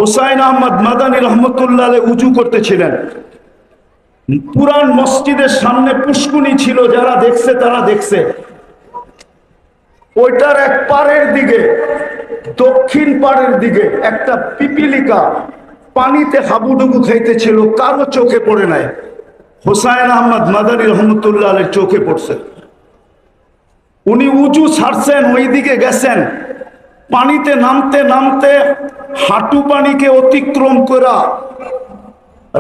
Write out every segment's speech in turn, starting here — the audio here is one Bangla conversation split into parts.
হুসাইন আহমদ মাদানী রহমতুল্লাহ আলাইহি উজু করতেছিলেন। পুরান মসজিদের সামনে পুষ্কুনি ছিল, যারা দেখছে তারা দেখছে। ওইটার এক পাড়ের দিকে, দক্ষিণ পাড়ের দিকে একটা পিপিলিকা পানিতে হাবুডুবু খাইতেছিল, কারো চোখে পড়ে নাই। হুসাইন আহমদ মাদানী রহমতুল্লাহ আলাইহির চোখে পড়ছে। উনি উজু ছাড়ছেন, ওই দিকে গেছেন, পানিতে নামতে নামতে হাঁটু পানিকে অতিক্রম করা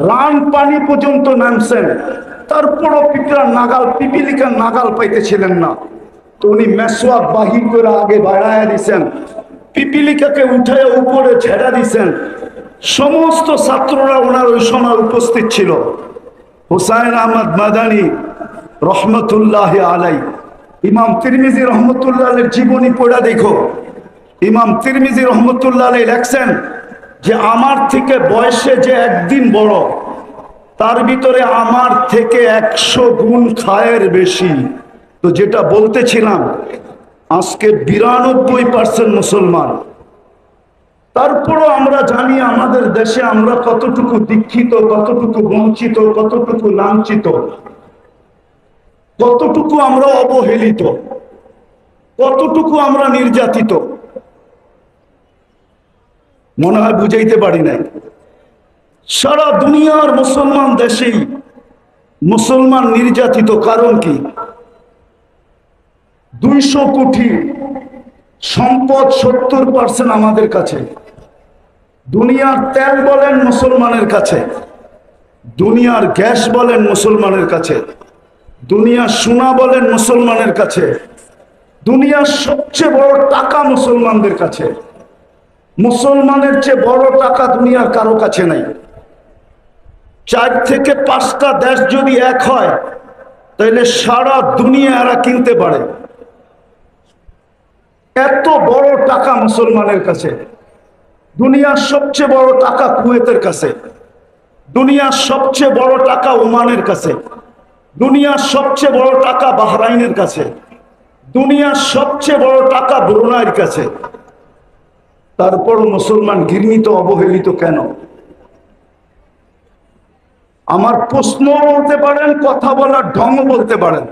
রান পানি পর্যন্ত নামছেন। তারপরও পিপিলিকার নাগাল পাইতেছিলেন না। তো উনি মেসওয়াক বাহির করে আগে বাড়াইয়া দিছেন, পিপিলিকাকে উঠাইয়া উপরে ছেড়া দিছেন। সমস্ত ছাত্ররা ওনার ওই সময় উপস্থিত ছিল। হুসাইন আহমদ মাদানী রহমতুল্লাহ আলাইহি, ইমাম তিরমিজি রহমতুল্লাহ আলাইহির জীবনী পড়া দেখো। ইমাম তিরমিজি রহমতুল্লাহ আলাইহি লেখছেন যে আমার থেকে বয়সে যে একদিন বড়, তার ভিতরে আমার থেকে 100 গুণ খায়ের বেশি। তো যেটা বলতেছিলাম, আজকে 92% মুসলমান। তারপরও আমরা জানি আমাদের দেশে আমরা কতটুকু দীক্ষিত, কতটুকু বঞ্চিত, কতটুকু লাঞ্ছিত, কতটুকু আমরা অবহেলিত, কতটুকু আমরা নির্যাতিত। মনে হয় বুঝাইতে পারি নাই। সারা দুনিয়ার মুসলমান দেশেই মুসলমান নির্যাতিত। কারণ কি? 200 কোটি সম্পদ, 70% আমাদের কাছে। দুনিয়ার তেল বলেন মুসলমানের কাছে, দুনিয়ার গ্যাস বলেন মুসলমানের কাছে, দুনিয়ার সোনা বলেন মুসলমানের কাছে, দুনিয়ার সবচেয়ে বড় টাকা মুসলমানদের কাছে। মুসলমানের চেয়ে বড় টাকা দুনিয়ার কারো কাছে নাই। 4 থেকে 5টা দেশ যদি এক হয়, তাহলে সারা দুনিয়া এরা কিনতে পারে। এত বড় টাকা মুসলমানের কাছে। দুনিয়ার সবচেয়ে বড় টাকা কুয়েতের কাছে, দুনিয়ার সবচেয়ে বড় টাকা ওমানের কাছে, দুনিয়ার সবচেয়ে বড় টাকা বাহরাইনের কাছে, দুনিয়ার সবচেয়ে বড় টাকা ব্রুনাইয়ের কাছে। তারপরও মুসলমান ঘৃণিত, অবহেলিত কেন? আমার প্রশ্ন বলতে পারেন, কথা বলার ঢং বলতে পারেন।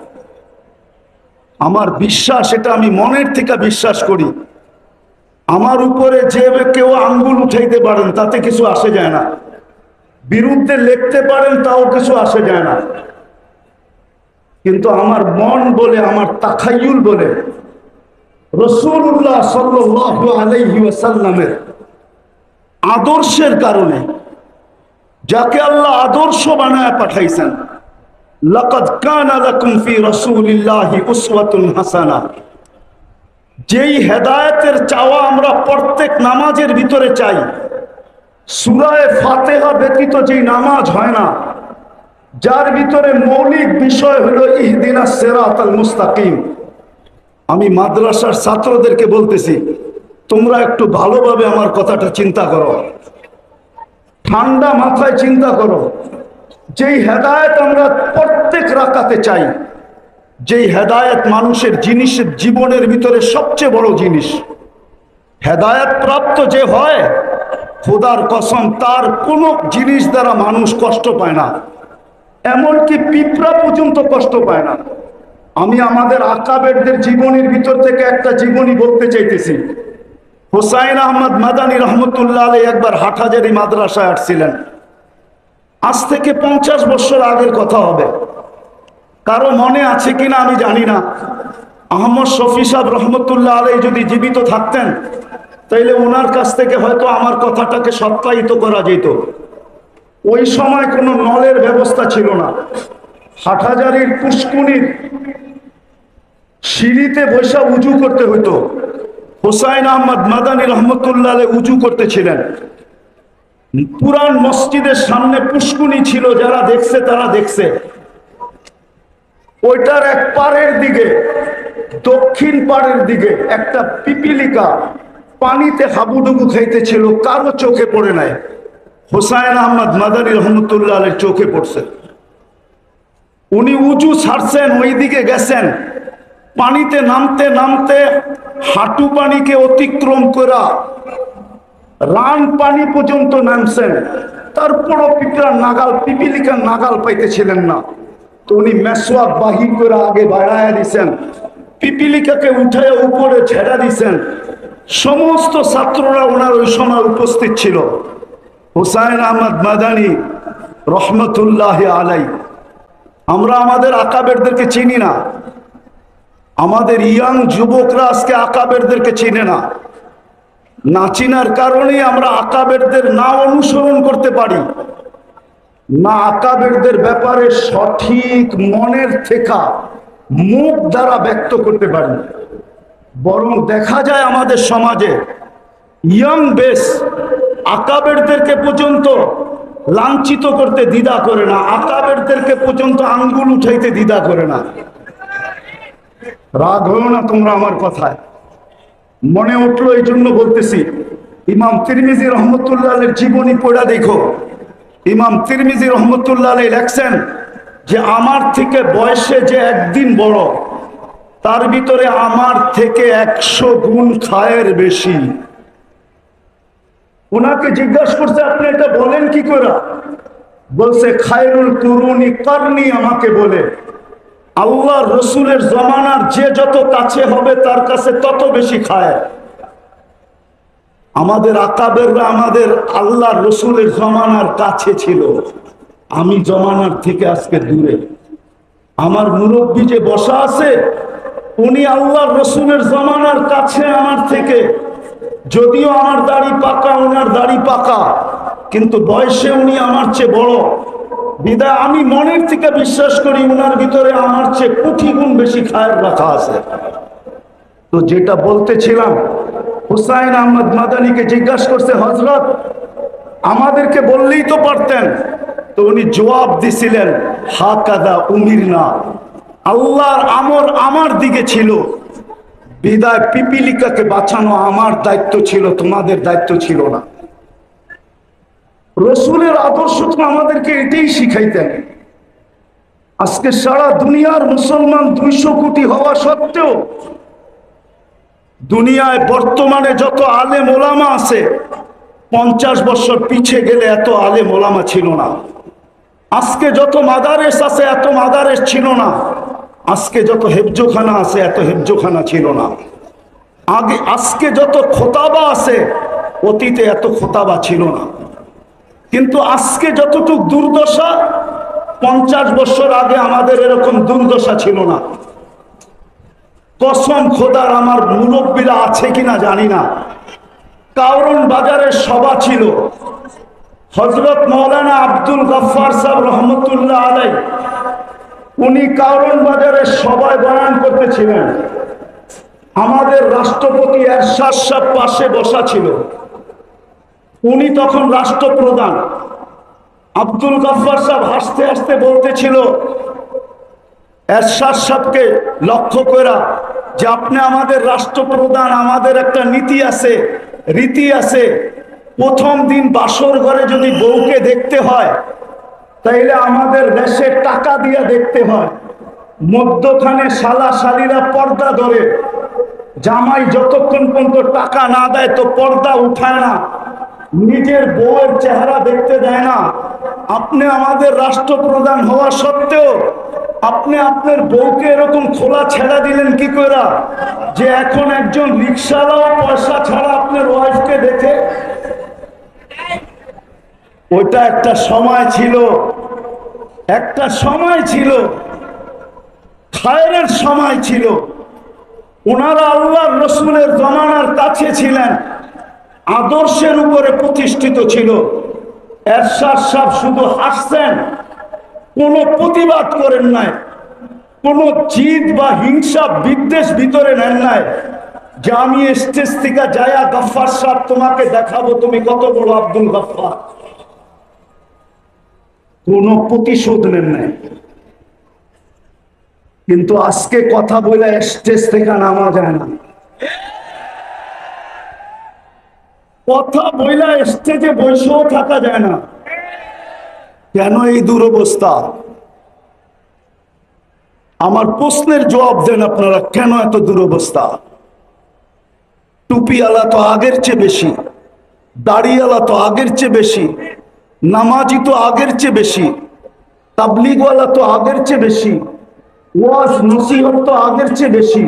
আমার বিশ্বাস, এটা আমি মনের থেকে বিশ্বাস করি, আমার উপরে যে কেউ আঙ্গুল উঠাইতে পারেন তাতে কিছু আসে যায় না, বিরুদ্ধে লিখতে পারেন তাও কিছু আসে যায় না। কিন্তু আমার মন বলে, আমার তাখায়ুল বলে, রাসূলুল্লাহ সাল্লাল্লাহু আলাইহি ওয়াসাল্লামের আদর্শের কারণে, যাকে আল্লাহ আদর্শ বানায় পাঠাইছেন, লাকাদ কানা লাকুম ফি রাসূলিল্লাহি উসওয়াতুন হাসানাহ, যেই হেদায়েতের চাওয়া আমরা প্রত্যেক নামাজের ভিতরে চাই, সূরা ফাতিহা ব্যতীত যেই নামাজ হয় না, যার ভিতরে মৌলিক বিষয় হলো ইহদিনাস সিরাতাল মুস্তাকিম। আমি মাদ্রাসার ছাত্রদেরকে বলতেছি, তোমরা একটু ভালোভাবে আমার কথাটা চিন্তা করো, ঠান্ডা মাথায় চিন্তা করো। যেই হেদায়েত আমরা প্রত্যেক রাকাতে চাই, যেই হেদায়েত মানুষের জিনিসের জীবনের ভিতরে সবচেয়ে বড় জিনিস, হেদায়েত প্রাপ্ত যে হয়, খোদার কসম তার কোনো জিনিস দ্বারা মানুষ কষ্ট পায় না, এমনকি পিঁপড়া পর্যন্ত কষ্ট পায় না। আমি আমাদের আকাবেরদের জীবনীর ভিতর থেকে একটা জীবনী বলতে চাইতেছি। হুসাইন আহমদ মাদানী রহমতুল্লাহ আলাইহি একবার হাটহাজারী মাদ্রাসায় আসছিলেন। আজ থেকে 50 বছর আগের কথা হবে। কারো মনে আছে কিনা আমি জানি না। আহমদ শফি সাহেব রহমতুল্লাহ আলাইহি যদি জীবিত থাকতেন, তাইলে ওনার কাছ থেকে হয়তো আমার কথাটাকে সত্যায়িত করা যেত। ওই সময় কোনো নলের ব্যবস্থা ছিল না। হাটহাজারীর পুষ্কুনির সিঁড়িতে বসে উজু করতে হইতো। হুসাইন আহমদ মাদানী রহমতুল্লাহ আলাইহি উজু করতেছিলেন। পুরান মসজিদের সামনে পুষ্কুনি ছিল, যারা দেখছে তারা দেখছে। ওইটার এক পাড়ের দিকে, দক্ষিণ পাড়ের দিকে একটা পিপিলিকা পানিতে হাবুডুবু খাইতেছিল, কারো চোখে পড়ে নাই। হুসাইন আহমদ মাদানী রহমতুল্লাহ আলাইহির চোখে পড়ছে। উনি উজু ছাড়ছেন, ওই দিকে গেছেন, পানিতে নামতে নামতে হাঁটু পানিকে অতিক্রম করা রান পানি পর্যন্ত নামছেন, তারপরও পিপিলিকার নাগাল পাইতেছিলেন না। তো উনি মেসওয়াক বাহির করে আগে বাড়াইয়া দিছেন, পিপিলিকাকে উঠাইয়া উপরে ছেড়া দিছেন। সমস্ত ছাত্ররা ওনার ওই সময় উপস্থিত ছিল। হুসাইন আহমদ মাদানী রহমতুল্লাহ আলাই। আমরা আমাদের আকাবেরদেরকে চিনি না, আমাদের ইয়াং যুবকরা আজকে আকাবেরদেরকে চিনে না। না চিনার কারণে আমরা আকাবেরদের না অনুসরণ করতে পারি না, আকাবেরদের ব্যাপারে সঠিক মনের থেকে মুখ দ্বারা ব্যক্ত করতে পারি। বরং দেখা যায় আমাদের সমাজে ইয়াং বেস আকাবেরদেরকে পর্যন্ত লাঞ্ছিত করতে দ্বিধা করে না, আকাবেরদেরকে পর্যন্ত আঙ্গুল উঠাইতে দ্বিধা করে না। রাগ হও না তোমরা আমার কথায়, মনে উঠলো এই জন্য বলতেছি। ইমাম তিরমিজি রহমতুল্লাহ আলাইহির জীবনী পড়া দেখো। ইমাম তিরমিজি রহমতুল্লাহ আলাইহি লেখছেন যে আমার থেকে বয়সে যে একদিন বড়, তার ভিতরে আমার থেকে 100 গুণ খায়ের বেশি। ওনাকে জিজ্ঞাসা করছে আপনি এটা বলেন কি করে? বলছে খায়রুল কুরুনি কারনি, আমাকে বলে আল্লাহ রসুলের জমানার যে যত কাছে হবে তার কাছে তত বেশি খায়। আমাদের আকাবেররা আমাদের আল্লাহ রসুলের জমানার কাছে ছিল, আমি জমানার থেকে আজকে দূরে। আমার মুরব্বী যে বসা আছে উনি আল্লাহ রসুলের জমানার কাছে আমার থেকে, যদিও আমার দাড়ি পাকা ওনার দাড়ি পাকা, কিন্তু বয়সে উনি আমার চেয়ে বড়। বিদায় আমি মনের থেকে বিশ্বাস করি উনার ভিতরে আমার চেয়ে কোটি গুণ বেশি খায়ের রাখা আছে। তো যেটা বলতেছিলাম, হুসাইন আহমদ মাদানীকে জিজ্ঞাসা করছে হযরত আমাদেরকে বললেই তো পারতেন। তো উনি জবাব দিছিলেন হাকাদা উমিরনা, আল্লাহর আমর আমার দিকে ছিল, বিদায় পিপিলিকাকে বাঁচানো আমার দায়িত্ব ছিল, তোমাদের দায়িত্ব ছিল না। রসুলের আদর্শ তো আমাদেরকে এটাই শিখাইতেন। আজকে সারা দুনিয়ার মুসলমান 200 কোটি হওয়া সত্ত্বেও দুনিয়ায় বর্তমানে যত আলেম ওলামা আছে 50 বছর পিছিয়ে গেলে এত আলেম ওলামা ছিল না। আজকে যত মাদারেস আছে এত মাদারেস ছিল না। আজকে যত হেফজোখানা আছে এত হেফজোখানা ছিল না। আজকে যত খোতাবা আছে অতীতে এত খোতাবা ছিল না। কিন্তু আজকে যতটুক দুর্দশা 50 বছর আগে আমাদের এরকম দুর্দশা ছিল না। কসম খোদার, আমার মুরব্বীরা আছে কিনা জানি না, কারণ বাজারের সভা ছিল, হযরত মাওলানা আব্দুল গফফার সাহেব রহমতুল্লাহ আলাইহি উনি কারণ বাজারের সভায় বয়ান করতেছিলেন। আমাদের রাষ্ট্রপতি এরশাদ সাহেব পাশে বসা ছিল, উনি তখন রাষ্ট্রপ্রধান। আব্দুল গফফার সাহেব হাসতে হাসতে বলতেছিল এরশাদ সাহেবকে লক্ষ্য করা যে আপনি আমাদের রাষ্ট্রপ্রধান, আমাদের একটা নীতি আছে, রীতি আছে, প্রথম দিন বাসর ঘরে যদি বউকে দেখতে হয় তাইলে আমাদের দেশে টাকা দিয়ে দেখতে হয়, মধ্যখানে শালা শালীরা পর্দা ধরে, জামাই যতক্ষণ পর্যন্ত টাকা না দেয় তো পর্দা উঠায় না, নিজের বউয়ের চেহারা দেখতে দেয় না। আপনি আমাদের রাষ্ট্রপ্রধান হওয়া সত্ত্বেও আপনি আপনার বউকে এরকম খোলা ছেড়া দিলেন কি করে যে এখন একজন রিক্সাওয়ালাও পয়সা ছাড়া আপনার ওয়াইফকে দেখে? ওইটা একটা সময় ছিল, একটা সময় ছিল, খায়রের সময় ছিল। ওনারা আল্লাহর রসুলের জমানার কাছে ছিলেন, আদর্শের উপরে প্রতিষ্ঠিত ছিল। এরশাদ সাহেব শুধু হাসছেন, কোনো প্রতিবাদ করেন নাই, কোনো জিদ বা হিংসা বিদ্বেষ ভিতরে নেন নাই যে আমি স্টেজ থেকে যায়া গফফার সাহেব তোমাকে দেখাবো তুমি কত বড় আব্দুল গফফার। কোনো প্রতিশোধ নেন নাই। কিন্তু আজকে কথা বলে স্টেজ থেকে নামা যায় না, কথা বইলা স্টেজে বসেও থাকা যায় না। কেন এই দুরবস্থা? আমার প্রশ্নের জবাব দেন আপনারা, কেন এত দুরবস্থা? টুপিওয়ালা তো আগের চেয়ে বেশি, দাড়িওয়ালা তো আগের চেয়ে বেশি, নামাজি তো আগের চেয়ে বেশি, তাবলিগওয়ালা তো আগের চেয়ে বেশি, ওয়াজ নসিহত তো আগের চেয়ে বেশি।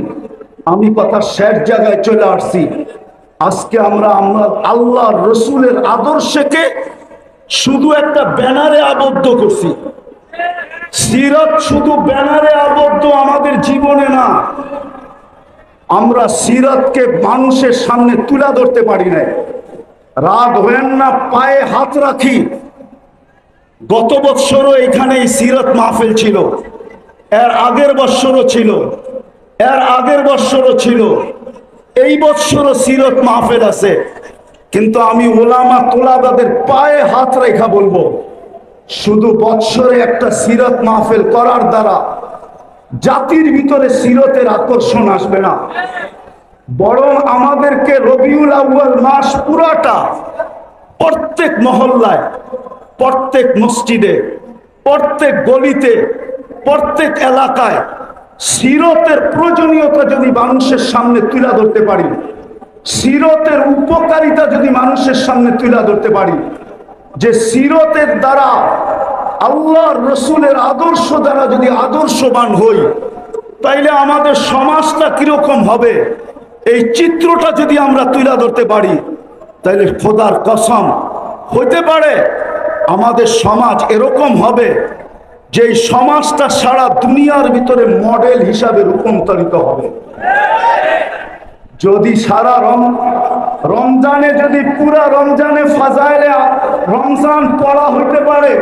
আমি কথা শেষ জায়গায় চলে আসছি। আজকে আমরা আল্লাহর রসুলের আদর্শকে শুধু একটা ব্যানারে আবদ্ধ করছি। সিরাত শুধু ব্যানারে আবদ্ধ আমাদের জীবনে না। আমরা সিরাতকে মানুষের সামনে তুলে ধরতে পারি না। রাগ হবেন না, পায়ে হাত রাখি। গত বৎসরও এখানে সিরাত মাহফিল ছিল, এর আগের বৎসরও ছিল, এর আগের বৎসরও ছিল, এই বৎসরও সিরাত মাহফিল আছে। কিন্তু আমি ওলামা তোলাবাদের পায়ে হাত রেখা বলবো, শুধু বৎসরে একটা সিরাত মাহফিল করার দ্বারা জাতির ভিতরে সিরতের আকর্ষণ আসবে না, বরং আমাদেরকে রবিউল আউয়াল মাস পুরাটা প্রত্যেক মহল্লায়, প্রত্যেক মসজিদে, প্রত্যেক গলিতে, প্রত্যেক এলাকায় সিরতের প্রয়োজনীয়তা যদি মানুষের সামনে তুলে ধরতে পারি, সিরতের উপকারিতা যদি মানুষের সামনে তুলে ধরতে পারি, যে সিরতের দ্বারা আল্লাহর রসুলের আদর্শ দ্বারা যদি আদর্শবান হই, তাইলে আমাদের সমাজটা কিরকম হবে, এই চিত্রটা যদি আমরা তুলে ধরতে পারি, তাইলে খোদার কসম হইতে পারে আমাদের সমাজ এরকম হবে যে এই সমাজটা সারা দুনিয়ার ভিতরে মডেল হিসাবে রূপান্তরিত হবে। যদি সারা রমজানে, যদি পুরা রমজানে ফাজাইলে রমজান পড়া হইতে পারে,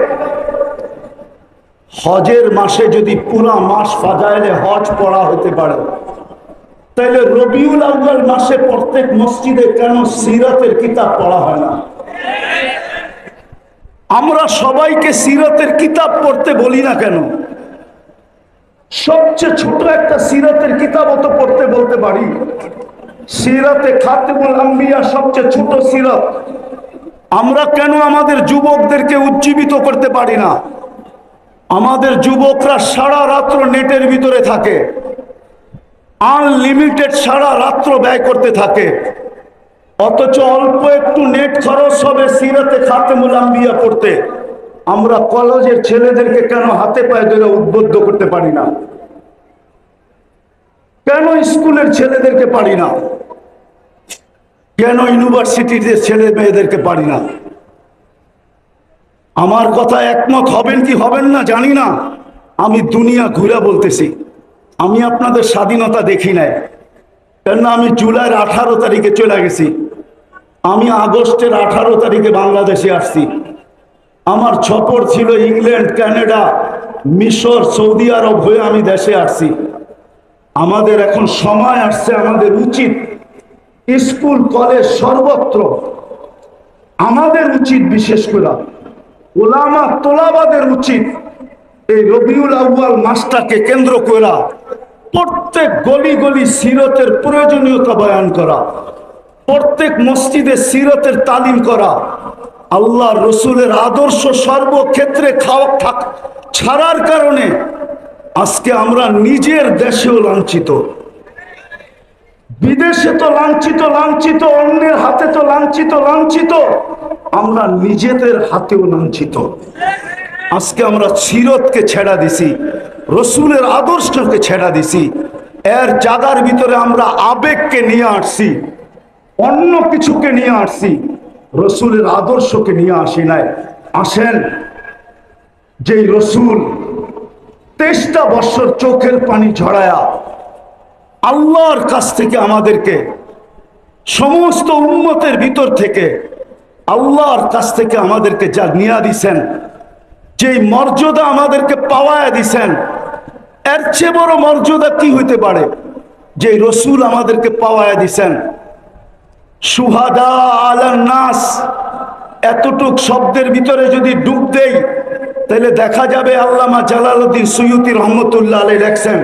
হজের মাসে যদি পুরা মাস ফাজাইলে হজ পড়া হইতে পারে, তাইলে রবিউল আউয়াল মাসে প্রত্যেক মসজিদে কেন সিরাতের কিতাব পড়া হয় না? আমরা সবাইকে সিরাতের কিতাব পড়তে বলি না কেন? সবচেয়ে ছোট একটা সিরাতের কিতাব তো পড়তে বলতে পারি। সিরাতে খাতিমুল আম্বিয়া সবচেয়ে ছোট সিরাত, আমরা কেন আমাদের যুবকদেরকে উজ্জীবিত করতে পারি না? আমাদের যুবকরা সারা রাত্র নেটের ভিতরে থাকে, আনলিমিটেড সারা রাত্র ব্যয় করতে থাকে, অথচ অল্প একটু নেট খরচ হবে সিরাতে খাতিমুল আম্বিয়া পড়তে। আমরা কলেজের ছেলেদেরকে কেন হাতে পায়ে ধরে উদ্বুদ্ধ করতে পারি না? কেন স্কুলের ছেলেদেরকে পারি না? কেন ইউনিভার্সিটির ছেলে মেয়েদেরকে পারি না? আমার কথা একমত হবেন কি হবেন না জানি না। আমি দুনিয়া ঘুরে বলতেছি, আমি আপনাদের স্বাধীনতা দেখি নাই, কেননা আমি জুলাইয়ের 18 তারিখে চলে গেছি, আমি আগস্টের 18 তারিখে বাংলাদেশে আসছি। আমার সফর ছিল ইংল্যান্ড, কানাডা, মিশর, সৌদি আরব হয়ে আমি দেশে আসছি। আমাদের এখন সময় আসছে, আমাদের উচিত স্কুল কলেজ সর্বত্র, আমাদের উচিত বিশেষ করে ওলামা তোলাবাদের উচিত এই রবিউল আউয়াল মাসটাকে কেন্দ্র করা প্রত্যেক গলি গলি সিরতের প্রয়োজনীয়তা বয়ান করা, প্রত্যেক মসজিদে সিরতের তালিম করা, আল্লাহ রসুলের আদর্শ সর্বক্ষেত্রে ছাড়ার কারণে আজকে আমরা নিজের দেশেও লাঞ্ছিত, বিদেশে তো লাঞ্ছিত, লাঞ্ছিত অন্যের হাতে তো লাঞ্ছিত, লাঞ্ছিত আমরা নিজেদের হাতেও লাঞ্ছিত। আজকে আমরা সিরতকে ছেড়া দিছি, রসুলের আদর্শকে ছেড়া দিছি, এর জায়গার ভিতরে আমরা আবেগকে নিয়ে আসছি, অন্য কিছুকে নিয়ে আসছি, রসুলের আদর্শকে নিয়ে আসি নাই। আসেন, যেই রসুল 23টা বছর চোখের পানি ঝরায়া আল্লাহর কাছ থেকে আমাদেরকে, সমস্ত উম্মতের ভিতর থেকে আল্লাহর কাছ থেকে আমাদেরকে যা নিয়ে দিছেন, যেই মর্যাদা আমাদেরকে পাওয়ায় দিছেন, এর চেয়ে বড় মর্যাদা কি হইতে পারে? যে রসুল আমাদেরকে পাওয়ায় দিছেন। সুহাদা আলান নাস, এতটুক শব্দের ভিতরে যদি ডুব দেই, তাহলে দেখা যাবে আল্লামা জালালউদ্দিন সুয়ুতি রহমতুল্লাহ আলাইহি লেখছেন,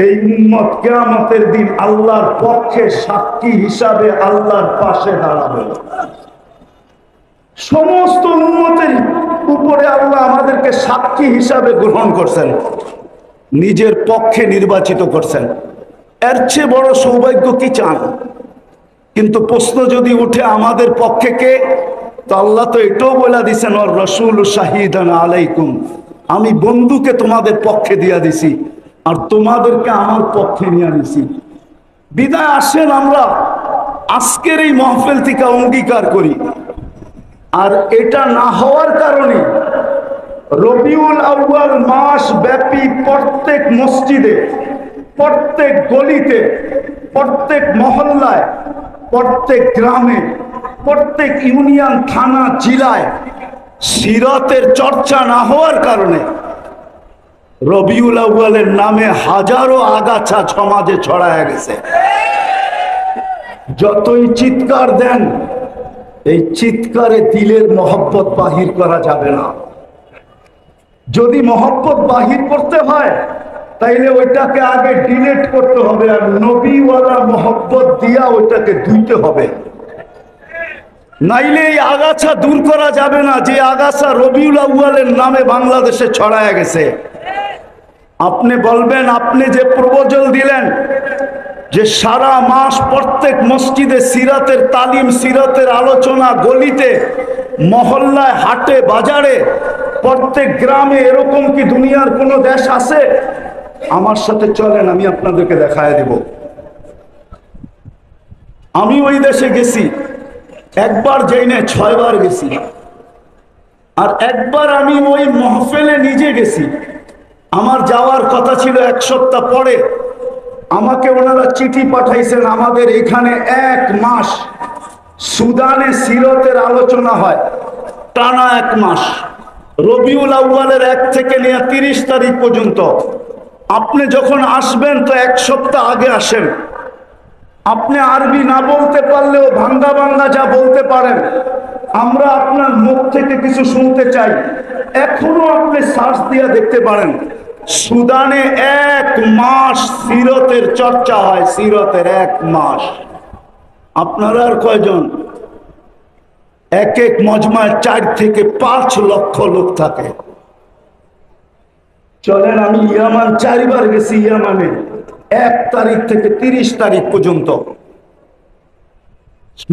এই উম্মত কিয়ামতের দিন আল্লাহর পক্ষে সাক্ষী হিসাবে আল্লাহর পাশে দাঁড়াবে। সমস্ত উম্মতের উপরে আল্লাহ আমাদেরকে সাক্ষী হিসাবে গ্রহণ করছেন, নিজের পক্ষে নির্বাচিত করছেন। এর চেয়ে বড় সৌভাগ্য কি চান? কিন্তু প্রশ্ন যদি উঠে আমাদের পক্ষে কে, তো আল্লাহ তো এটাও বলে দিছেন ওর রাসূল শাহিদান আলাইকুম, আমি বন্ধুকে তোমাদের পক্ষে দিয়া দিছি আর তোমাদেরকে আমার পক্ষে নিয়ে দিছি। বিদায় আসেন আমরা আজকের এই মাহফিল থেকে অঙ্গীকার করি, আর এটা না হওয়ার কারণে রবিউল আউয়াল মাস ব্যাপী প্রত্যেক মসজিদে, প্রত্যেক গলিতে, প্রত্যেক মহল্লায়, প্রত্যেক গ্রামে, প্রত্যেক ইউনিয়ন, থানা, জেলায় সিরাতের চর্চা না হওয়ার কারণে রবিউল আউয়ালের নামে হাজারো আগাছা সমাজে ছড়ায় গেছে। যতই চিৎকার দেন, এই চিৎকারে দিলের মহব্বত বাহির করা যাবে না। যদি মহব্বত বাহির করতে হয় তাইলে ওইটাকে আগে ডিলেট করতে হবে, আর নবীওয়ালা মহব্বত দিয়া ওইটাকে ধুইতে হবে, নাইলে এই আগাছা দূর করা যাবে না, যে আগাছা রবিউল আউয়ালের নামে বাংলাদেশে ছড়ায় গেছে। আপনি বলবেন, আপনি যে প্রপোজাল দিলেন যে সারা মাস প্রত্যেক মসজিদে সিরাতের তালিম, সিরাতের আলোচনা, গলিতে, মহল্লায়, হাটে, বাজারে, প্রত্যেক গ্রামে, এরকম কি দুনিয়ার কোনো দেশ আছে? আমার সাথে চলেন, আমি আপনাদেরকে দেখায় দেব। আমি ওই দেশে গেছি, একবার যাই না, 6 বার গেছি। আর একবার আমি ওই মাহফিলে নিজে গেছি। আমার যাওয়ার কথা ছিল 1 সপ্তাহ পরে, আমাকে ওনারা চিঠি পাঠাইছেন, আমাদের এখানে 1 মাস সুদানে সিরতের আলোচনা হয়, টানা 1 মাস, রবিউল আউয়ালের 1 থেকে নিয়ে 30 তারিখ পর্যন্ত। আপনি যখন আসবেন তো 1 সপ্তাহ আগে আসেন। আপনি আরবি না বলতে পারলেও ভাঙ্গা ভাঙ্গা যা বলতে পারেন, আমরা আপনার মুখ থেকে কিছু শুনতে চাই। এখনো আপনি সার্চ দিয়ে দেখতে পারেন, সুদানে 1 মাস সিরতের চর্চা হয়, সিরতের 1 মাস। আপনারা আর কয়জন? এক এক মজমায় 4 থেকে 5 লক্ষ লোক থাকে। চলেন, আমি ইয়ামান 4 বার গেছি। ইয়ামানে 1 তারিখ থেকে 30 তারিখ পর্যন্ত,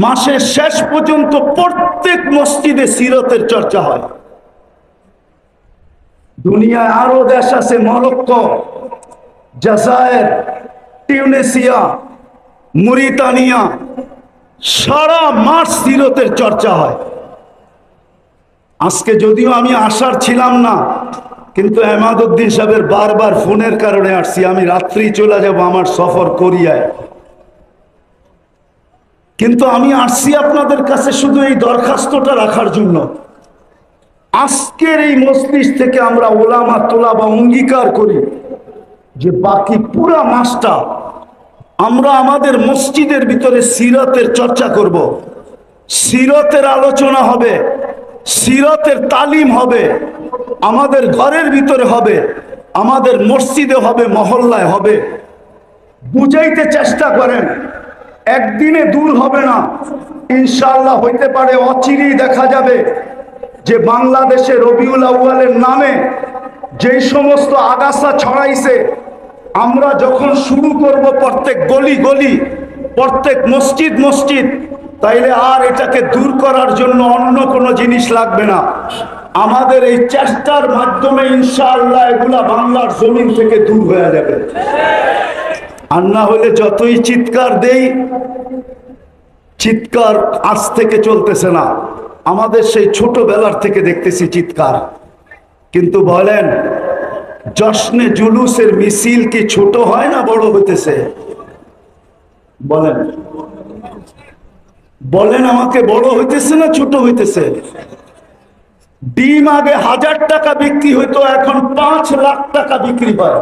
মাসের শেষ পর্যন্ত প্রত্যেক মসজিদে সিরতের চর্চা হয়। দুনিয়ায় আরো দেশ আছে, মরক্কো, জাজায়ের, টিউনিসিয়া, মরিতানিয়া, সারা মাস সিরতের চর্চা হয়। আজকে যদিও আমি আসার ছিলাম না, কিন্তু এমাদউদ্দিন সাহেবের বারবার ফোনের কারণে আসছি। আমি রাত্রি চলে যাব আমার সফর কোরিয়ায়, কিন্তু আমি আসছি আপনাদের কাছে শুধু এই দরখাস্তটা রাখার জন্য। আজকের এই মজলিস থেকে আমরা ওলামা তোলাবা অঙ্গীকার করি যে বাকি পুরা মাসটা আমরা আমাদের মসজিদের ভিতরে সিরাতের চর্চা করব, সিরাতের আলোচনা হবে, সিরাতের তালিম হবে, আমাদের ঘরের ভিতরে হবে, আমাদের মসজিদে হবে, মহল্লায় হবে। বুঝাইতে চেষ্টা করেন, একদিনে দূর হবে না, ইনশাআল্লাহ হইতে পারে অচিরেই দেখা যাবে যে বাংলাদেশে রবিউল আউয়ালের নামে যেই সমস্ত আগাছা ছড়াইছে, আমরা যখন শুরু করব প্রত্যেক গলি গলি, প্রত্যেক মসজিদ মসজিদ, তাইলে আর এটাকে দূর করার জন্য অন্য কোনো জিনিস লাগবে না। আমাদের এই চেষ্টার মাধ্যমে ইনশাআল্লাহ এগুলা বাংলার জমিন থেকে দূর হয়ে যাবে। আর না হলে যতই চিৎকার দেই, চিৎকার আজ থেকে চলতেছে না, আমাদের সেই ছোটবেলার থেকে দেখতেছি চিৎকার। কিন্তু বলেন, জশ্নে জুলুসের মিছিল কি ছোট হয় না বড় হইতেছে? বলেন বলেন আমাকে, বড় হইতেছে না ছোট হইতেছে? ডিম আগে 1000 টাকা বিক্রি হইতো, এখন 5 লাখ টাকা বিক্রি হয়।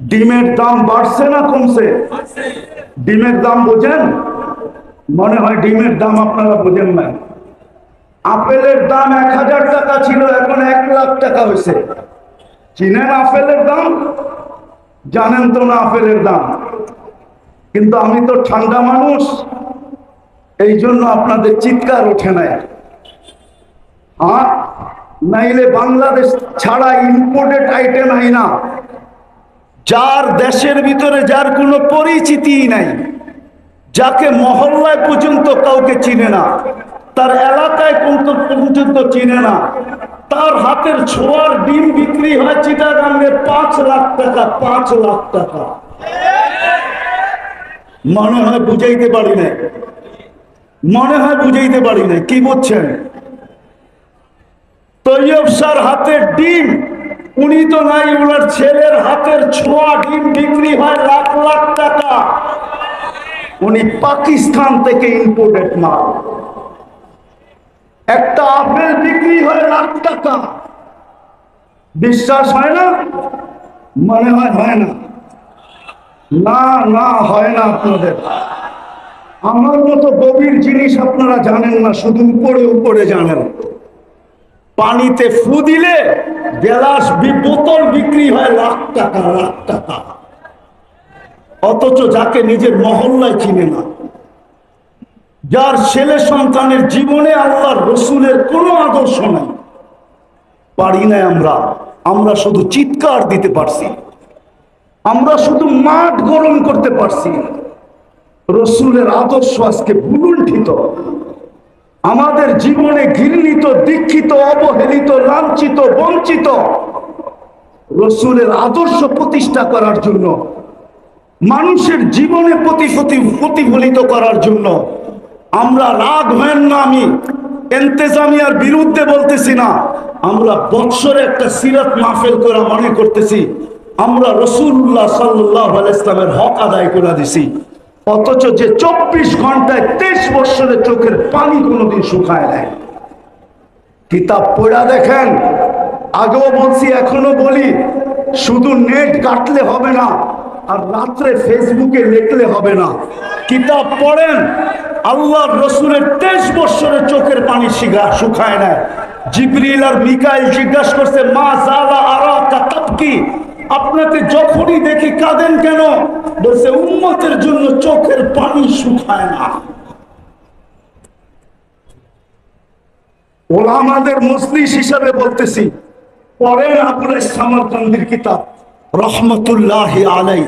ডিমের দাম বাড়ছে না কমছে? ডিমের দাম বোঝেন? মনে হয় ডিমের দাম আপনারা বোঝেন না। আপেলের দাম 1000 টাকা ছিল, এখন 1 লাখ টাকা হয়েছে। চিনেন আপেলের দাম? জানেন তো না আপেলের দাম? কিন্তু আমি তো ঠান্ডা মানুষ, এই জন্য আপনাদের চিৎকার ওঠে নাই। নাইলে বাংলাদেশ ছাড়া ইম্পোর্টেড আইটেম হয় না। যার দেশের ভিতরে যার কোনো পরিচিতি নাই, যাকে মহল্লায় পর্যন্ত কাউকে চিনে না, তার এলাকায় পর্যন্ত চিনে না, তার হাতের ছোঁয়ার ডিম বিক্রি হয় চিটাগাঙ্গে 5 লাখ টাকা, 5 লাখ টাকা। মনে হয় বুঝাইতে পারি নাই, মনে হয় বুঝাইতে পারি নাই। কি বুঝছেন? তৈয়ব স্যার হাতের ডিম, উনি তো নাই, ওনার ছেলের হাতের ছোঁয়া ডিম বিক্রি হয় লাখ লাখ টাকা। উনি পাকিস্তান থেকে ইম্পোর্টেড মাল। একটা আপেল বিক্রি হয় লাখ টাকা। বিশ্বাস হয় না? মনে হয় হয় না? না না, হয় না আপনাদের। আমার মতো গভীর জিনিস আপনারা জানেন না, শুধু উপরে উপরে জানেন। পানিতে ফু দিলে গ্লাস বোতল বিক্রি হয় লাখ টাকা, লাখ টাকা। অথচ যাকে নিজের মহল্লায় চিনে না, যার ছেলে সন্তানের জীবনে আল্লাহর রসুলের কোনো আদর্শ নাই, পারি নাই আমরা। আমরা শুধু চিৎকার দিতে পারছি, আমরা শুধু মাঠ গরম করতে পারছি। রসুলের আদর্শ আজকে ভুলুণ্ঠিত, আমাদের জীবনে ঘৃণিত, দীক্ষিত, অবহেলিত, লাঞ্ছিত, বঞ্চিত। রসুলের আদর্শ প্রতিষ্ঠা করার জন্য, মানুষের জীবনে প্রতিফলিত করার জন্য আমরা, রাগ হেন না, আমি ইন্তেজামিয়ার বিরুদ্ধে বলতেছি না, আমরা বৎসরে একটা সিরাত মাহফিল করা মনে করতেছি আমরা রাসূলুল্লাহ সাল্লাল্লাহু আলাইহি ওয়াসাল্লামের হক আদায় করে দিছি। অথচ যে 24 ঘন্টায় 23 বছরের চোখের পানি কোনোদিন শুকায় নাই। কিতাব পড়া দেখেন, আগেও বলছি এখনো বলি, শুধু নেট কাটলে হবে না, আর রাত্রে ফেসবুকে লিখলে হবে না। কিতাব পড়েন। আল্লাহর রসুলের 23 বছরের চোখের পানি শুকায় নাই। জিবরিল আর মিকাইল জিজ্ঞাসা করছে, মা জালা আরাকা তাবকি, আপনাকে যখনই দেখি কাঁদেন কেন? বলছে উম্মতের জন্য চোখের পানি শুকায় না। ওলামাদের মজলিস হিসাবে বলতেছি, পড়েন আপনার সামরকান্দির কিতাব রহমতুল্লাহি আলাইহি।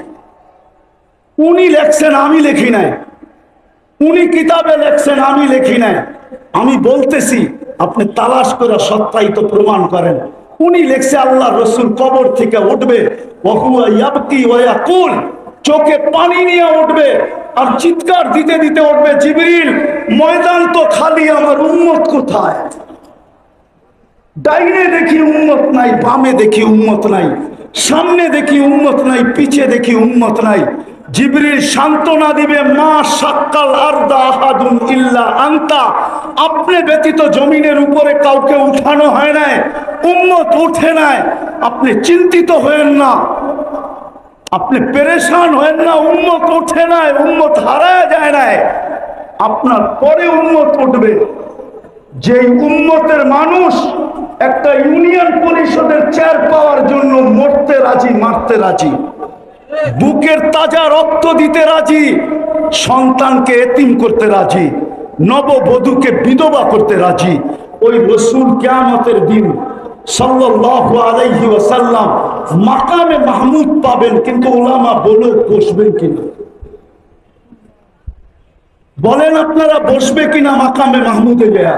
উনি লেখছেন, আমি লিখি নাই। উনি কিতাবে লেখছেন, আমি লিখি নাই। আমি বলতেছি, আপনি তালাশ করে সত্যায়িত প্রমাণ করেন। উনি লেখছে আল্লাহ রসুল কবর থেকে উঠবে, ওহুয়া ইয়াবকি ওয়া ইয়াকুল, চোখে পানি নিয়ে উঠবে আর চিৎকার দিতে দিতে উঠবে, জিবরিল ময়দান তো খালি, আমার উম্মত কোথায়? ডাইনে দেখি উম্মত নাই, বামে দেখি উম্মত নাই, সামনে দেখি উম্মত নাই, পিছে দেখি উম্মত নাই। জিবরিল সান্ত্বনা দিবে, মা শাক্কাল আরদা আহাদুন ইল্লা আনতা, আপনি ব্যতীত জমিনের উপরে কাউকে উঠানো হয় নাই, উম্মত উঠে নাই। আপনি চিন্তিত হয়েন না, আপনি পেরেশান হয়েন না, উম্মত উঠে নাই, উম্মত হারায় যায় নাই। আপনার পরে উম্মত উঠবে, যেই উম্মতের মানুষ একটা ইউনিয়ন পরিষদের চেয়ার পাওয়ার জন্য মরতে রাজি, মারতে রাজি, বুকের তাজা রক্ত দিতে রাজি, সন্তানকে এতিম করতে রাজি, নববধূকে বিধবা করতে রাজি। ওই রাসূল কিয়ামতের দিন সাল্লাল্লাহু আলাইহি ওয়াসাল্লাম মাকামে মাহমুদ পাবেন, কিন্তু উলামা বলে বসবেন কিনা? বলেন আপনারা বসবে কিনা মাকামে মাহমুদে গিয়া?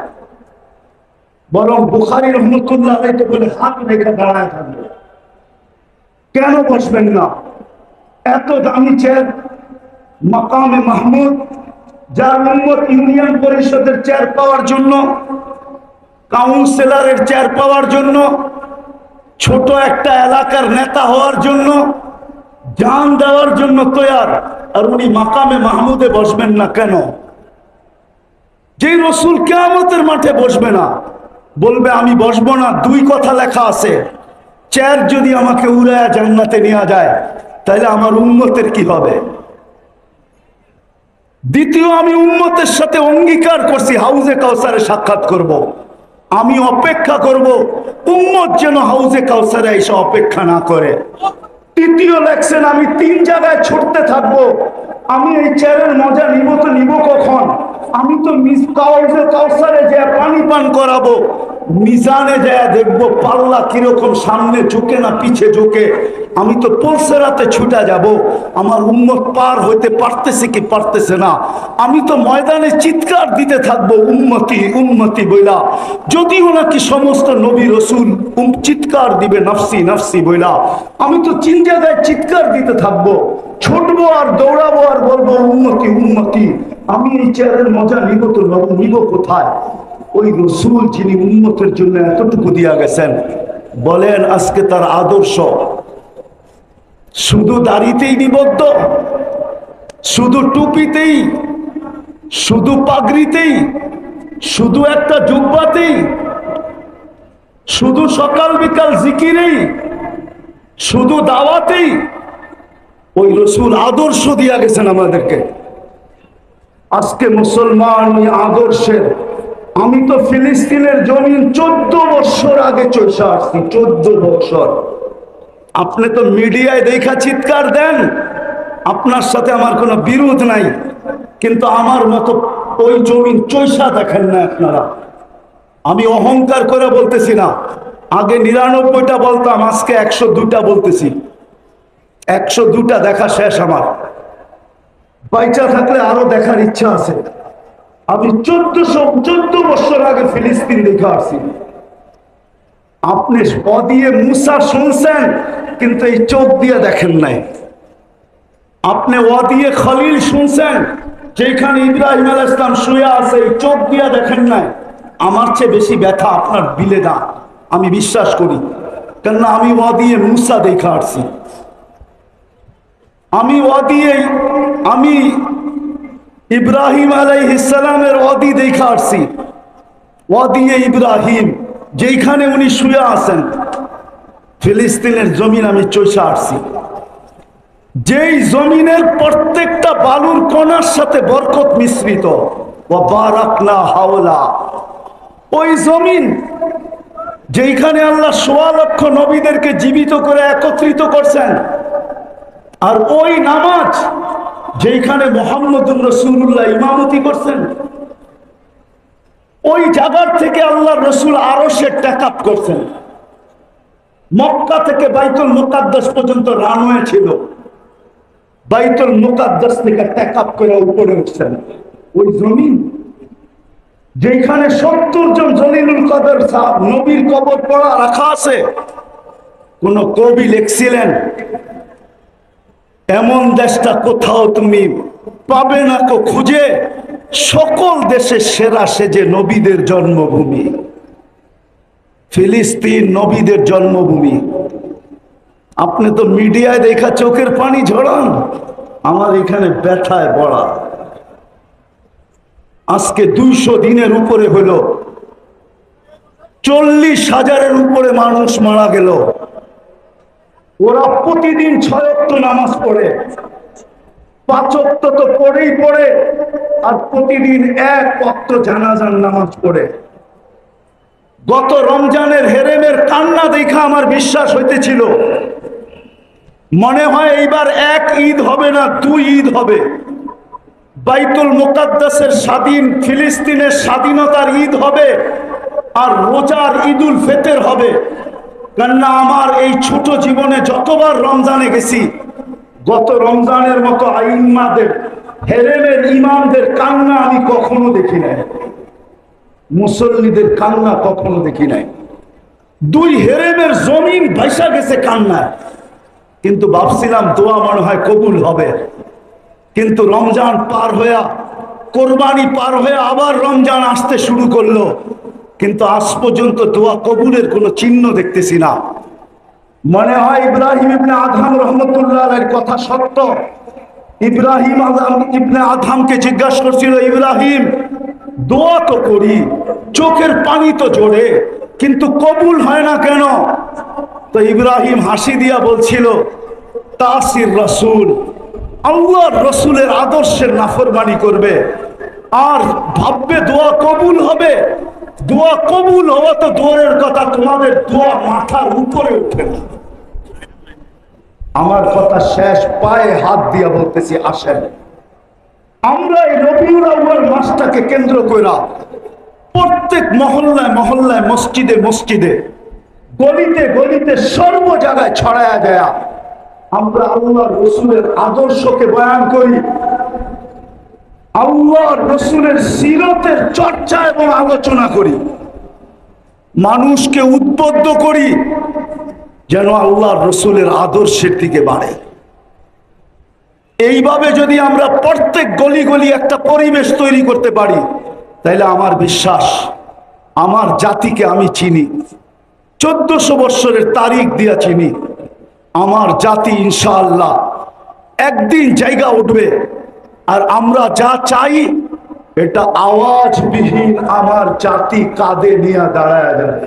বরং বুখারী রহমাতুল্লাহ আলাইহি তো বলে হাত রেখে দাঁড়ায় থাকবে। কেন বসবেন না? এত দামি চেয়ার মাকামে মাহমুদ, যার উম্মত ইউনিয়ন পরিষদের চেয়ার পাওয়ার জন্য, কাউন্সিলরের চেয়ার পাওয়ার জন্য, ছোট একটা এলাকার নেতা হওয়ার জন্য, জান দেওয়ার জন্য তৈয়ার, আর উনি মাকামে মাহমুদে বসবেন না কেন? যে রসুল কিয়ামতের মাঠে বসবে না, বলবে আমি বসবো না, দুই কথা লেখা আছে, চেয়ার যদি আমাকে উড়ায়া জান্নাতে নিয়ে যায় তাহলে আমার উম্মতের কি হবে? দ্বিতীয়, আমি উম্মতের সাথে অঙ্গীকার করছি হাউজে কাউসারে সাক্ষাৎ করব। আমি অপেক্ষা করব উম্মত যেন হাউজে কাউসারে এসে অপেক্ষা না করে। তৃতীয় লেখছেন, আমি 3 জায়গায় ছুটতে থাকবো। আমি এই চেয়ারের মজা নিব তো নিব কখন? আমি তো হাউজে কাউসারে যে পানি পান করাবো, মিজানে যায় দেখবো পাল্লা কিরকম সামনে ঝুঁকে না পিছে ঝুঁকে। আমি তো পলসেরাতে ছুটা যাব, আমার উম্মত পার হইতে পারতেছে কি পারতেছে না। আমি তো ময়দানে চিৎকার দিতে থাকবো উম্মতি উম্মতি বইলা, যদিও নাকি সমস্ত নবী রসুল চিৎকার দিবে নফসি নফসি বইলা। আমি তো চিন জায়গায় চিৎকার দিতে থাকবো, ছুটবো আর দৌড়াবো আর বলবো উম্মতি উম্মতি। আমি এই চেয়ারের মজা নিব তো নিব কোথায়? ওই রসুল যিনি উম্মতের জন্য এতটুকু দিয়া গেছেন, বলেন আজকে তার আদর্শ শুধু দাড়িতেই নিবদ্ধ, শুধু টুপিতেই, শুধু পাগড়িতেই, শুধু একটা জুব্বাতেই, শুধু সকাল বিকাল জিকিরেই, শুধু দাওয়াতেই? ওই রসুল আদর্শ দিয়া গেছেন আমাদেরকে। আজকে মুসলমান ওই আদর্শের, আমি তো ফিলিস্তিনের জমিন 14 বছর আগে চলে আসছি, 14 বছর। আপনি তো মিডিয়ায় দেখা চিৎকার দেন, আপনার সাথে আমার কোনো বিরোধ নাই, কিন্তু আমার মতো ওই জমিন চৈষা দেখেন না আপনারা। আমি অহংকার করে বলতেছি না, আগে 99টা বলতাম, আজকে 102টা বলতেছি। 102টা দেখা শেষ আমার, বাইচা থাকলে আরো দেখার ইচ্ছা আছে। আমি 14 বছর আগে ফিলিস্তিন দেখে আসছি। আপনি দিয়ে মুসা শুনছেন, কিন্তু এই চোখ দিয়ে দেখেন নাই। আপনি দিয়ে খলিল শুনছেন, যেখানে ইব্রাহিম আলাইহিস সালাম শুয়ে আছে, এই চোখ দিয়ে দেখেন নাই। আমার চেয়ে বেশি ব্যথা আপনার দিলে না, আমি বিশ্বাস করি, কেননা আমি দিয়ে মুসা দেখে আসছি। আমি ইব্রাহিম আলাইহিস সালামের ওয়াদি দেখে আসছি। ওয়াদিয়ে ইব্রাহিম, যেখানে উনি শুয়ে আছেন, ফিলিস্তিনের জমিন আমি চষে আসছি। যেই জমিনের প্রত্যেকটা বালুর কণার সাথে বরকত মিশ্রিত, ওয়া বারাকনা হাওলা। ওই জমিন যেখানে আল্লাহ ১৬ লক্ষ নবীদেরকে জীবিত করে একত্রিত করছেন, আর ওই নামাজ যেখানে মুহাম্মদুর রাসূলুল্লাহ ইমামতি করছেন, ওই জায়গার থেকে আল্লাহ রসুল আরশের টেকআপ করছেন। মক্কা থেকে বাইতুল মুকাদ্দাস পর্যন্ত রানওয়ে ছিল, বাইতুল মুকাদ্দাস থেকে টেকআপ করে উপরে উঠছেন। ওই জমিন যেখানে 70 জন জলিলুল কদর সাহেব নবীর কবর পড়া রাখা আছে। কোন কবি লিখছিলেন, এমন দেশটা কোথাও তুমি পাবে না কো খুঁজে, সকল দেশে সেরা সেজে নবীদের জন্মভূমি। ফিলিস্তিন নবীদের জন্মভূমি। আপনি তো মিডিয়ায় দেখা চোখের পানি ঝরান, আমার এখানে ব্যথায় বড়া। আজকে 200 দিনের উপরে হলো, 40,000-এর উপরে মানুষ মারা গেল। ওরা প্রতিদিন 6 ওয়াক্ত নামাজ পড়ে, 5 ওয়াক্ত তো পড়েই পড়ে, আর প্রতিদিন 1 ওয়াক্ত জানাজার নামাজ পড়ে। গত রমজানের হেরেমের কান্না দেখা আমার বিশ্বাস হইতেছিল, মনে হয় এইবার 1 ঈদ হবে না, 2 ঈদ হবে। বাইতুল মুকাদ্দাসের স্বাধীন, ফিলিস্তিনের স্বাধীনতার ঈদ হবে, আর রোজার ঈদুল ফিতর হবে। কেননা আমার এই ছোট জীবনে যতবার রমজানে গেছি, গত রমজানের মতো আইম্মাদের, হেরেমের ইমামদের কান্না আমি কখনো দেখি নাই, মুসল্লিদের কান্না কখনো দেখি নাই। 2 হেরেমের জমিন ভাইসা গেছে কান্নায়। কিন্তু ভাবছিলাম দোয়া মনে হয় কবুল হবে। কিন্তু রমজান পার হইয়া, কোরবানি পার হয়ে আবার রমজান আসতে শুরু করলো, কিন্তু আজ পর্যন্ত দোয়া কবুলের কোনো চিহ্ন দেখতেছি না। মনে হয় ইব্রাহিম ইবনে আদহাম রহমতুল্লাহ আলাইহির কথা সত্য। ইব্রাহিম ইবনে আদহামকে জিজ্ঞাসা করছিল, ইব্রাহিম দোয়া তো করি, চোখের পানি তো জোরে, কিন্তু কবুল হয় না কেন? তো ইব্রাহিম হাসি দিয়া বলছিল, তাসির রাসূল, আল্লাহর রসুলের আদর্শের নাফরমানি করবে আর ভাববে দোয়া কবুল হবে। দোয়া কবুল হওয়া তো দূরের কথা, তোমাদের দোয়া মাথার উপরে উঠে না। আমার কথা শেষ, পায়ে হাত দিয়া বলতেছি, আসেন আমরা এই রবিউল আউয়াল মাসটাকে কেন্দ্র করে প্রত্যেক মহল্লায় মহল্লায়, মসজিদে মসজিদে, গলিতে গলিতে, সর্ব জায়গায় ছড়ায়া যায় আমরা আল্লাহর রসুলের আদর্শকে বয়ান করি, আল্লাহর রসুলের সিরতের চর্চা এবং আলোচনা করি, মানুষকে উদ্বুদ্ধ করি যেন আল্লাহর রসুলের আদর্শের দিকে বাড়ে। এইভাবে যদি আমরা প্রত্যেক গলি গলি একটা পরিবেশ তৈরি করতে পারি, তাইলে আমার বিশ্বাস আমার জাতিকে আমি চিনি, 1400 বৎসরের তারিখ দিয়া চিনি, আমার জাতি ইনশাআল্লাহ একদিন জায়গা উঠবে। আর আমরা যা চাই এটা আওয়াজবিহীন আমার জাতি কাঁধে নিয়ে দাঁড়ায় যাবে।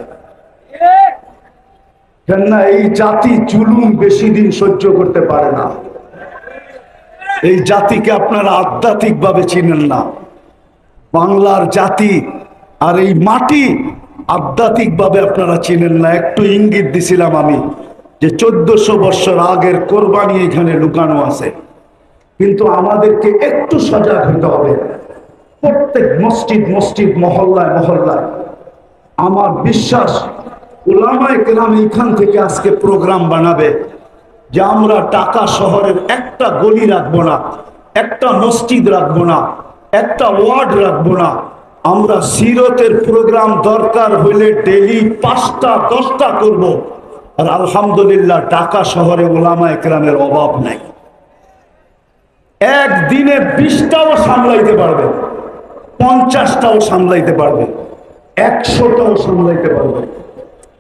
কেননা এই জাতি জুলুম বেশি দিন সহ্য করতে পারে না। এই জাতিকে আপনারা আধ্যাত্মিক ভাবে চিনেন না, বাংলার জাতি আর এই মাটি আধ্যাত্মিক ভাবে আপনারা চিনেন না। একটু ইঙ্গিত দিছিলাম আমি যে 1400 বৎসর আগের কোরবানি এখানে লুকানো আছে, কিন্তু আমাদেরকে একটু সজাগ হতে হবে। প্রত্যেক মসজিদ মসজিদ, মহল্লায় মহল্লায় আমার বিশ্বাস উলামায়ে কেরাম এইখান থেকে আজকে প্রোগ্রাম বানাবে যে আমরা ঢাকা শহরের একটা গলি রাখবো না, একটা মসজিদ রাখবো না, একটা ওয়ার্ড রাখবো না, আমরা সিরতের প্রোগ্রাম দরকার হইলে ডেইলি 5টা 10টা করব। আর আলহামদুলিল্লাহ ঢাকা শহরে উলামায়ে কেরামের অভাব নাই। একদিনে 20টাও সামলাইতে পারবে, 50টাও সামলাইতে পারবে, 100টাও সামলাইতে পারবে।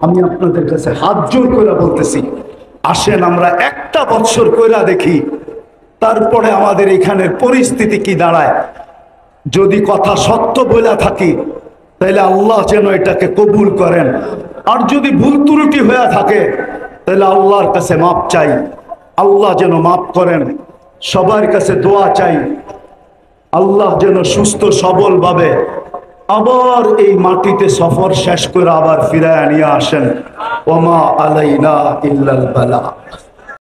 আমি আপনাদের কাছে হাত জোর করে বলতেছি, আসেন আমরা একটা বৎসর কইরা দেখি, তারপরে আমাদের এখানের পরিস্থিতি কি দাঁড়ায়। যদি কথা সত্য বলে থাকি তাহলে আল্লাহ যেন এটাকে কবুল করেন, আর যদি ভুল ত্রুটি হয়ে থাকে তাহলে আল্লাহর কাছে মাপ চাই, আল্লাহ যেন মাপ করেন। সবার কাছে দোয়া চাই, আল্লাহ যেন সুস্থ সবল ভাবে আবার এই মাটিতে সফর শেষ করে আবার ফিরায় নিয়ে আসেন। ওমা আলাইনা ইল্লাল বালা।